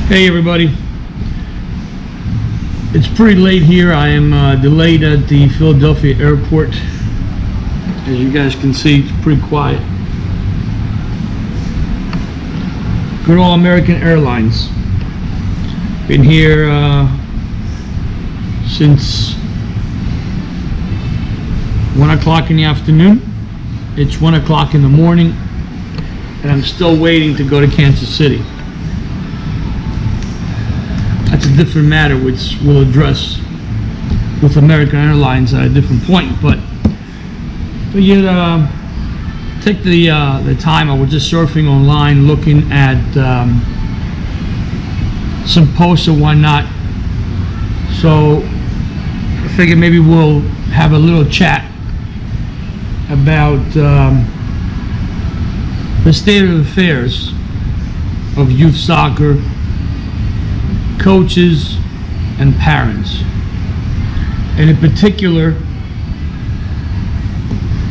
Hey everybody, it's pretty late here. I am delayed at the Philadelphia airport. As you guys can see, it's pretty quiet. Good old American Airlines. Been here since 1 o'clock in the afternoon. It's 1 o'clock in the morning and I'm still waiting to go to Kansas City. That's a different matter, which we'll address with American Airlines at a different point. But you take the time. I was just surfing online, looking at some posts and whatnot. So I figured maybe we'll have a little chat about the state of affairs of youth soccer, coaches and parents, and in particular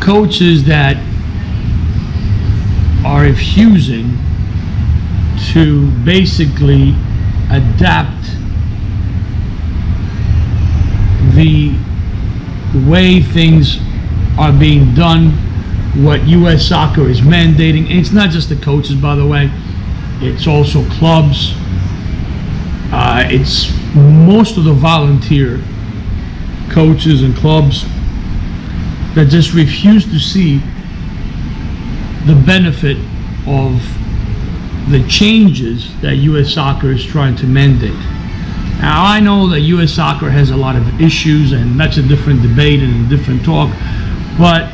coaches that are refusing to basically adapt the way things are being done, what U.S. Soccer is mandating. And it's not just the coaches, by the way, it's also clubs. It's most of the volunteer coaches and clubs that just refuse to see the benefit of the changes that U.S. Soccer is trying to mandate. Now, I know that U.S. Soccer has a lot of issues, and that's a different debate and a different talk, but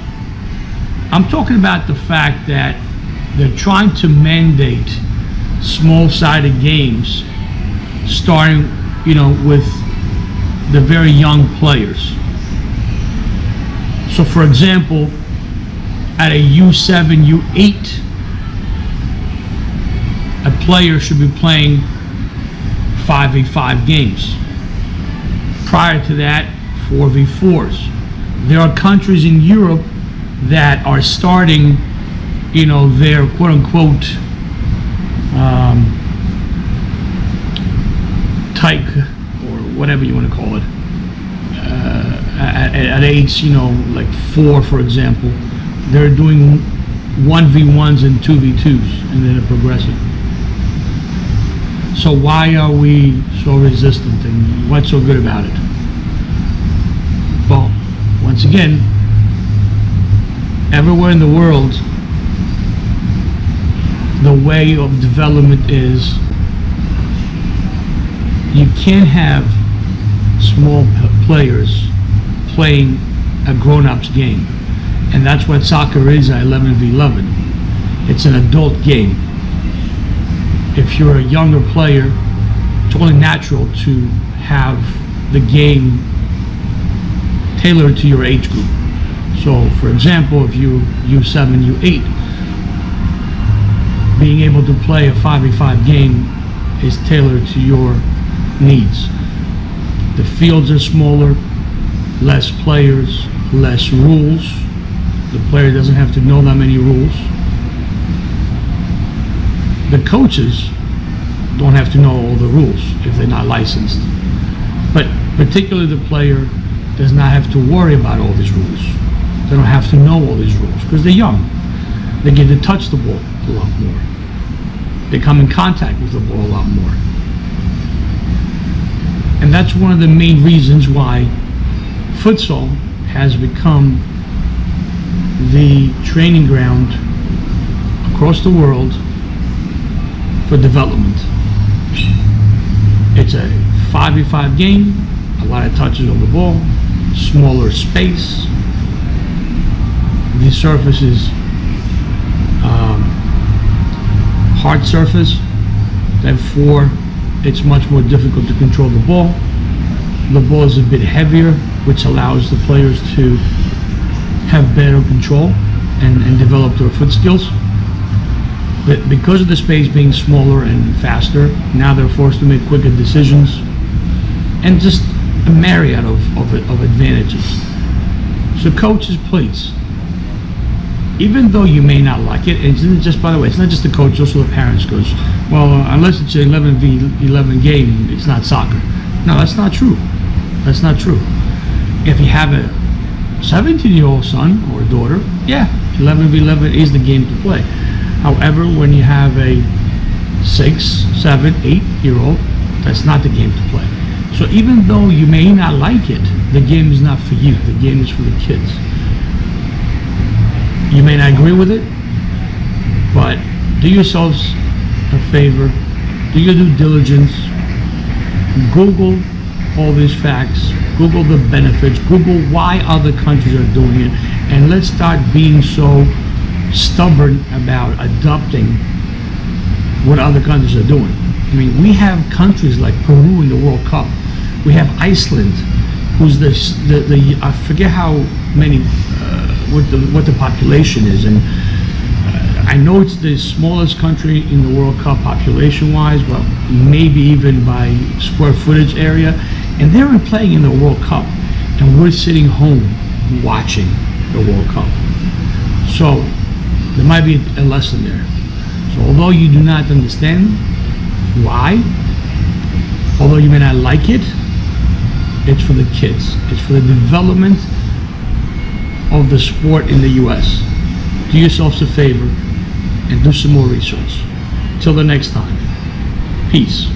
I'm talking about the fact that they're trying to mandate small-sided games, starting, with the very young players. So, for example, at a U7, U8, a player should be playing 5v5 games. Prior to that, 4v4s. There are countries in Europe that are starting, their quote-unquote type, or whatever you want to call it, at age, like 4, for example, they're doing 1v1s and 2v2s, and then they're progressing. So why are we so resistant, and what's so good about it? Well, once again, everywhere in the world, the way of development is you can't have small players playing a grown-up's game. And that's what soccer is at 11v11. It's an adult game. If you're a younger player, it's only natural to have the game tailored to your age group. So, for example, if you're U7, U8, being able to play a 5v5 game is tailored to your needs. The fields are smaller, less players, less rules. The player doesn't have to know that many rules. The coaches don't have to know all the rules if they're not licensed. But particularly the player does not have to worry about all these rules. They don't have to know all these rules because they're young. They get to touch the ball a lot more. They come in contact with the ball a lot more. And that's one of the main reasons why futsal has become the training ground across the world for development. It's a 5v5 game, a lot of touches on the ball, smaller space. The surface is hard surface, therefore it's much more difficult to control the ball. The ball is a bit heavier, which allows the players to have better control and develop their foot skills. But because of the space being smaller and faster, now they're forced to make quicker decisions and just a myriad of advantages. So coaches, please, even though you may not like it, and it's not just, by the way, it's not just the coach, also the parents goes, well, unless it's an 11v11 game, it's not soccer. No, that's not true. That's not true. If you have a 17-year-old son or daughter, yeah, 11v11 is the game to play. However, when you have a 6, 7, 8-year-old, that's not the game to play. So even though you may not like it, the game is not for you. The game is for the kids. You may not agree with it, but do yourselves a favor, do your due diligence, Google all these facts, Google the benefits, Google why other countries are doing it, and let's start being so stubborn about adopting what other countries are doing. I mean, we have countries like Peru in the World Cup. We have Iceland, who's the I forget how many, what the population is, and I know it's the smallest country in the World Cup population-wise, but maybe even by square footage area, and they're playing in the World Cup, and we're sitting home watching the World Cup. So there might be a lesson there. So although you do not understand why, although you may not like it, it's for the kids. It's for the development of the sport in the U.S. Do yourselves a favor and do some more research. Till the next time, peace.